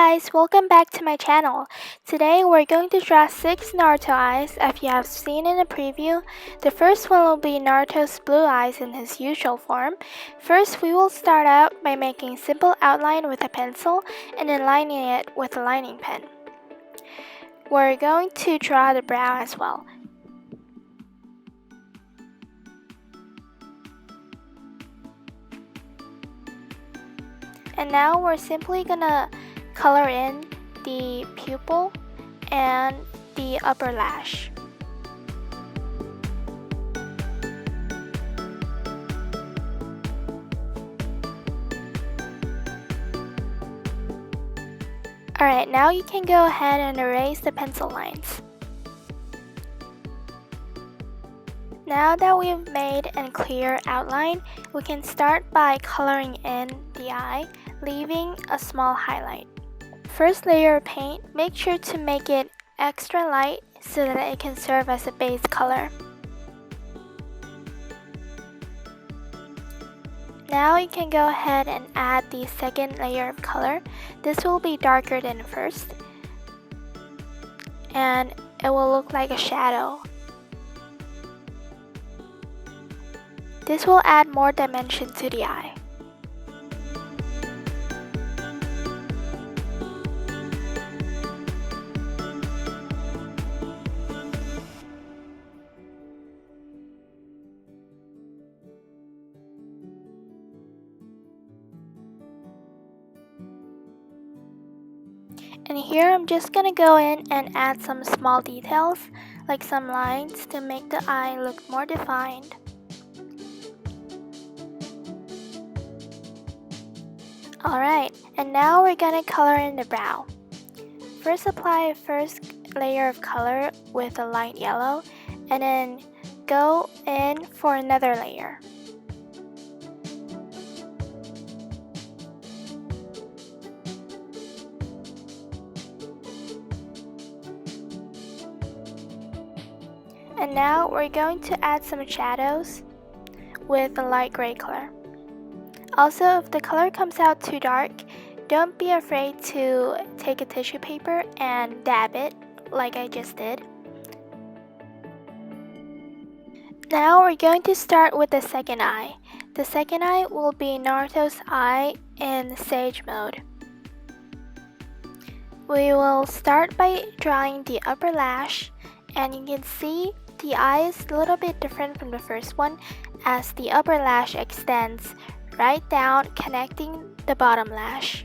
guys, welcome back to my channel. Today we're going to draw 6 Naruto eyes as you have seen in the preview. The first one will be Naruto's blue eyes in his usual form. First we will start out by making simple outline with a pencil and then lining it with a lining pen. We're going to draw the brow as well. And now we're simply gonna color in the pupil and the upper lash. Alright, now you can go ahead and erase the pencil lines. Now that we've made a clear outline, we can start by coloring in the eye, leaving a small highlight. First layer of paint, make sure to make it extra light so that it can serve as a base color. Now you can go ahead and add the second layer of color. This will be darker than the first, and it will look like a shadow. This will add more dimension to the eye. And here I'm just gonna go in and add some small details, like some lines to make the eye look more defined. Alright, and now we're gonna color in the brow. First apply a first layer of color with a light yellow, and then go in for another layer. And now we're going to add some shadows with a light gray color. Also, if the color comes out too dark, don't be afraid to take a tissue paper and dab it like I just did. Now we're going to start with the second eye. The second eye will be Naruto's eye in Sage mode. We will start by drawing the upper lash, and you can see the eye is a little bit different from the first one as the upper lash extends right down, connecting the bottom lash.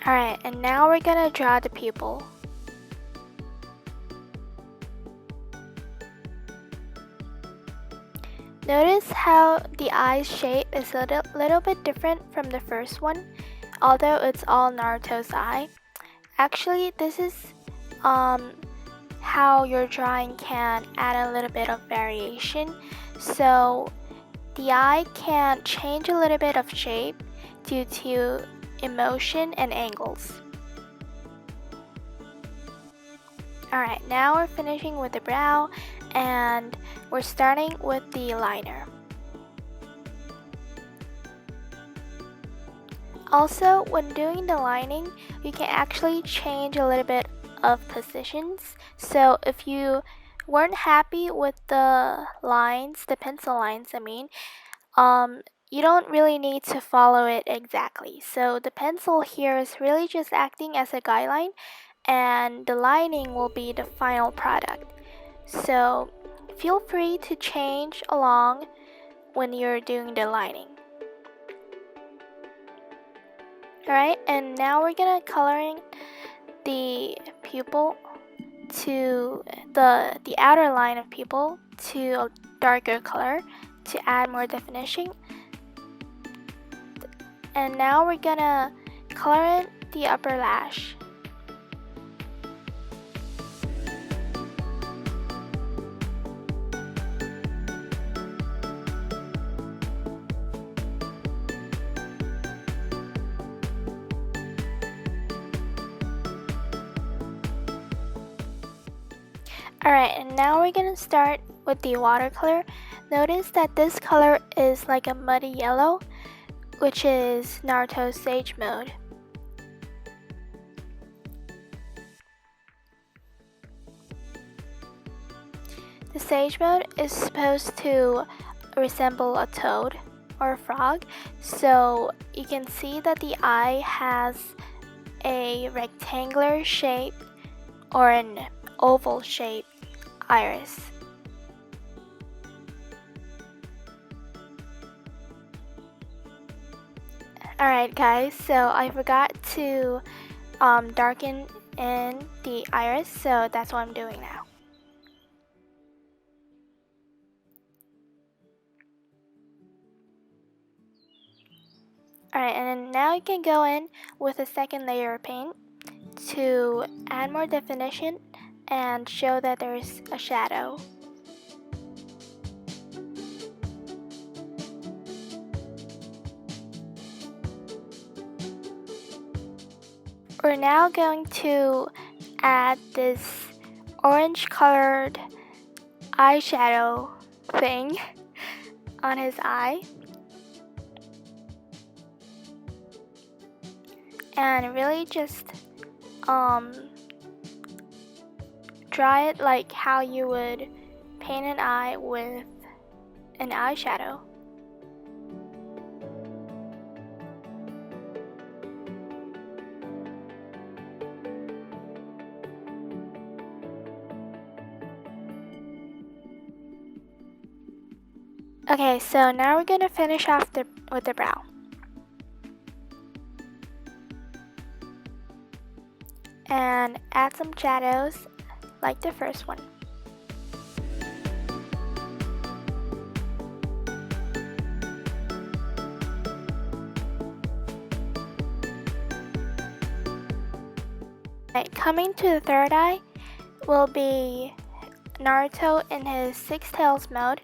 Alright, and now we're gonna draw the pupil. Notice how the eye's shape is a little bit different from the first one, although it's all Naruto's eye. Actually, this is how your drawing can add a little bit of variation. So the eye can change a little bit of shape due to emotion and angles. Alright, now we're finishing with the brow and we're starting with the liner. Also, when doing the lining, you can actually change a little bit of positions. So if you weren't happy with the lines, the pencil lines I mean, you don't really need to follow it exactly. So the pencil here is really just acting as a guideline, and the lining will be the final product. So feel free to change along when you're doing the lining. Alright, and now we're gonna coloring the pupil to the outer line of pupil to a darker color to add more definition. And now we're gonna color in the upper lash. Alright, and now we're gonna start with the watercolor, notice that this color is like a muddy yellow, which is Naruto's Sage Mode. The Sage Mode is supposed to resemble a toad or a frog, so you can see that the eye has a rectangular shape or an oval shaped iris. Alright guys, so I forgot to darken in the iris, so that's what I'm doing now. Alright, and then now you can go in with a second layer of paint to add more definition and show that there's a shadow. We're now going to add this orange colored eyeshadow thing on his eye. And really just draw it like how you would paint an eye with an eyeshadow. Okay, so now we're gonna finish off with the brow. And add some shadows like the first one. Right, coming to the third eye will be Naruto in his Six Tails mode.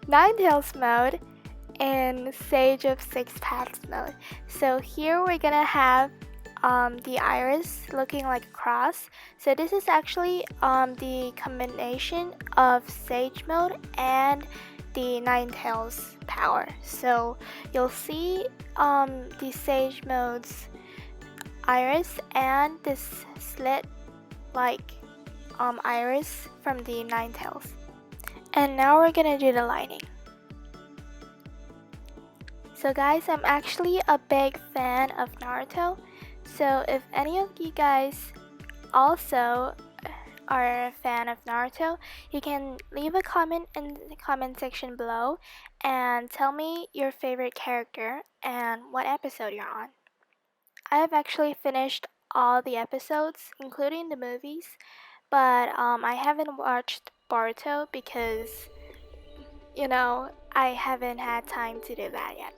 Nine Tails mode and Sage of Six Paths mode. So here we're gonna have the iris looking like a cross. So this is actually the combination of Sage mode and the Nine Tails power. So you'll see the Sage mode's iris and this slit like iris from the Nine Tails. And now we're gonna do the lining. So guys, I'm actually a big fan of Naruto, so if any of you guys also are a fan of Naruto, you can leave a comment in the comment section below and tell me your favorite character and what episode you're on. I have actually finished all the episodes, including the movies, but I haven't watched Boruto because, I haven't had time to do that yet.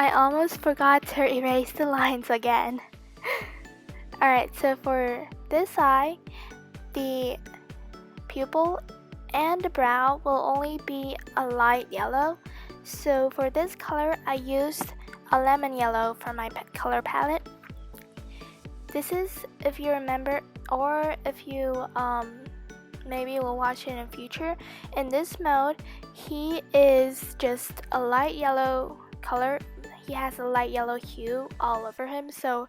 I almost forgot to erase the lines again. Alright, so for this eye, the pupil and the brow will only be a light yellow. So for this color, I used a lemon yellow for my color palette. This is, if you remember, or if you maybe will watch it in the future, in this mode, he is just a light yellow color. He has a light yellow hue all over him, so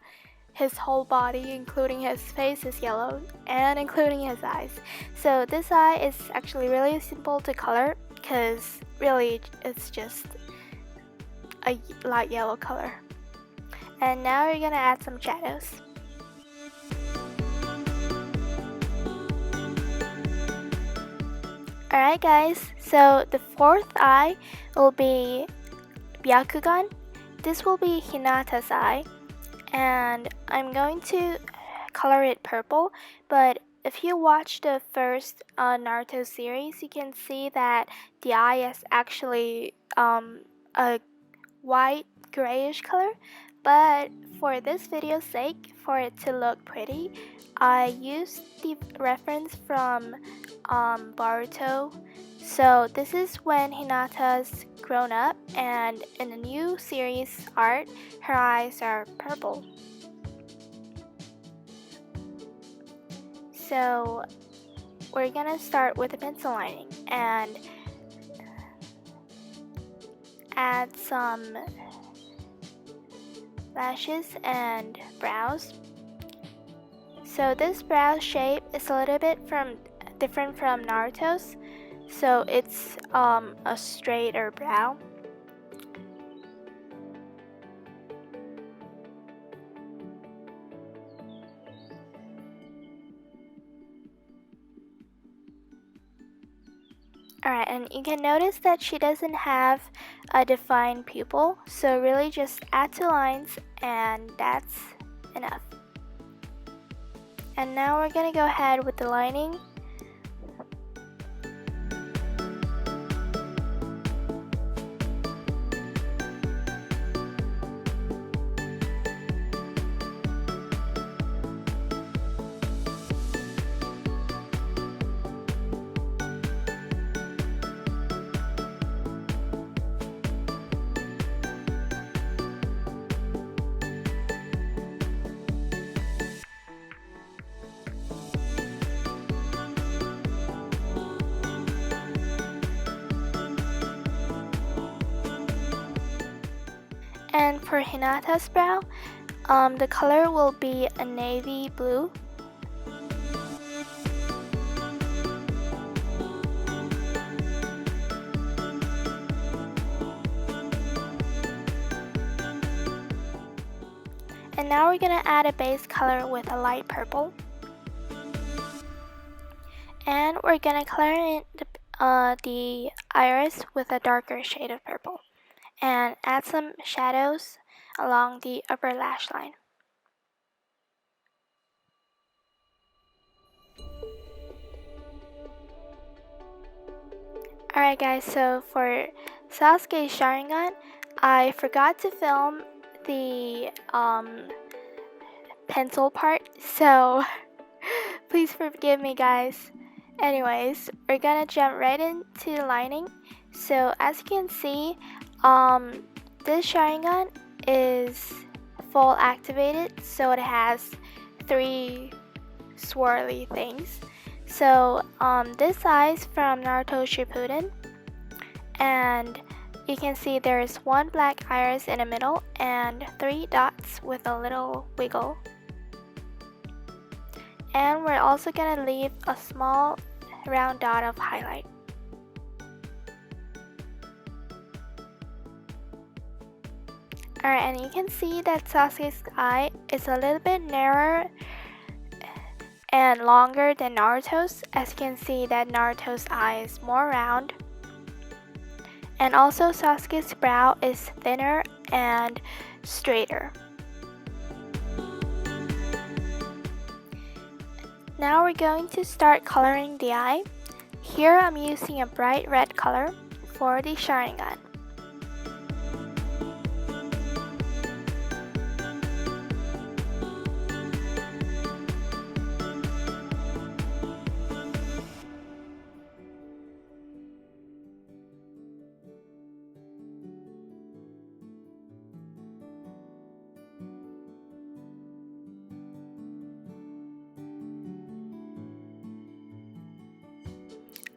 his whole body, including his face, is yellow, and including his eyes. So this eye is actually really simple to color, because really it's just a light yellow color. And now we're gonna add some shadows. Alright guys, so the fourth eye will be Byakugan. This will be Hinata's eye, and I'm going to color it purple, but if you watch the first Naruto series, you can see that the eye is actually a white grayish color, but for this video's sake, for it to look pretty, I used the reference from Naruto. So this is when Hinata's grown up, and in the new series art, her eyes are purple. So we're gonna start with the pencil lining and add some lashes and brows. So this brow shape is a little bit different from Naruto's. So it's a straighter brow. Alright, and you can notice that she doesn't have a defined pupil, so really just add 2 lines and that's enough. And now we're gonna go ahead with the lining. And for Hinata's brow, the color will be a navy blue. And now we're gonna add a base color with a light purple. And we're gonna color in the iris with a darker shade of purple. And add some shadows along the upper lash line. Alright guys, so for Sasuke's sharingan, I forgot to film the pencil part, so please forgive me guys. Anyways, we're gonna jump right into the lining. So as you can see, this sharingan is full activated, so it has 3 swirly things. So this eye is from Naruto Shippuden, and you can see there's 1 black iris in the middle and 3 dots with a little wiggle. And we're also gonna leave a small round dot of highlight. Alright, and you can see that Sasuke's eye is a little bit narrower and longer than Naruto's. As you can see that Naruto's eye is more round. And also Sasuke's brow is thinner and straighter. Now we're going to start coloring the eye. Here I'm using a bright red color for the sharingan.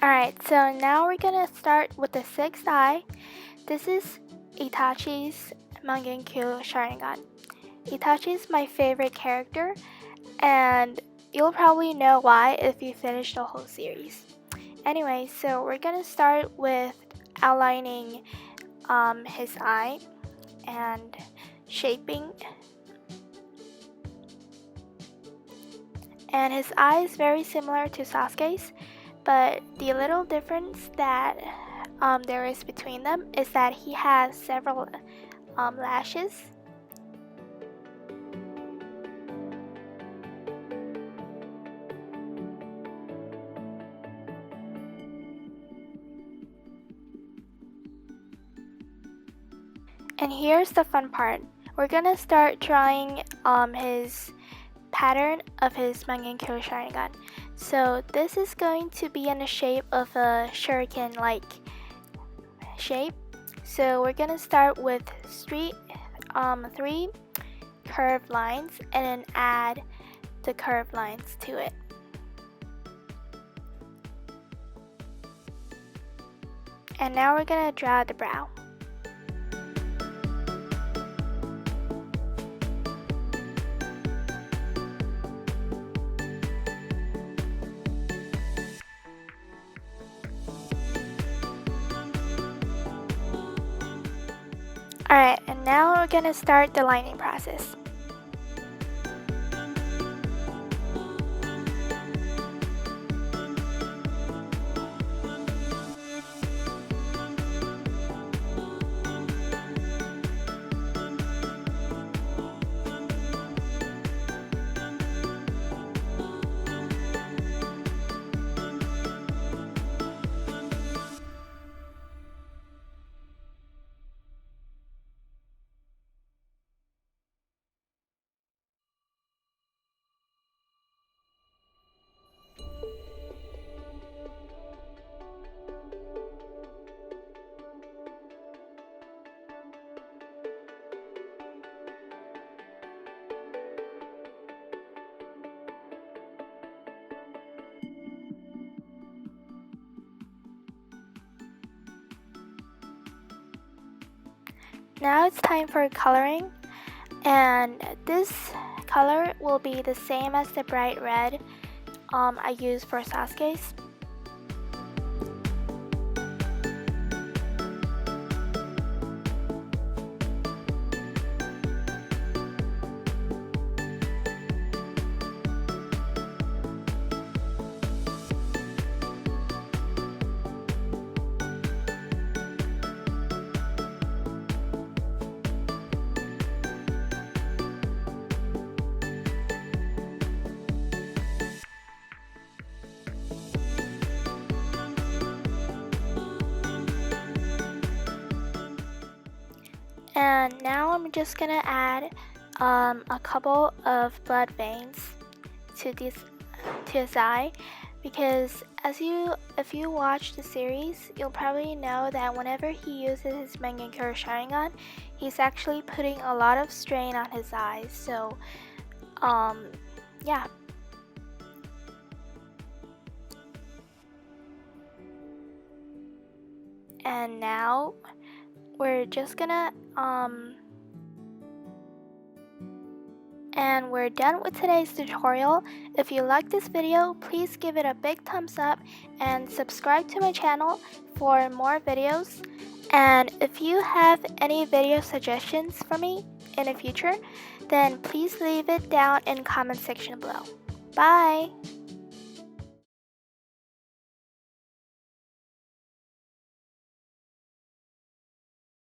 Alright, so now we're gonna start with the 6th eye. This is Itachi's mangekyo sharingan. Itachi is my favorite character, and you'll probably know why if you finish the whole series. Anyway, so we're gonna start with outlining his eye and shaping. And his eye is very similar to Sasuke's, but the little difference that there is between them is that he has several lashes. And And here's the fun part. We're gonna start drawing his pattern of his mangekyo sharingan. So this is going to be in the shape of a shuriken like shape. So we're gonna start with three curved lines and then add the curved lines to it. And now we're gonna draw the brow. Alright, and now we're gonna start the lining process. Now it's time for coloring, and this color will be the same as the bright red I used for Sasuke's. And now I'm just gonna add a couple of blood veins to his eye, because if you watch the series, you'll probably know that whenever he uses his mangekyo sharingan, he's actually putting a lot of strain on his eyes. So yeah. And now we're just gonna and we're done with today's tutorial. If you like this video, please give it a big thumbs up and subscribe to my channel for more videos. And if you have any video suggestions for me in the future, then please leave it down in the comment section below. Bye!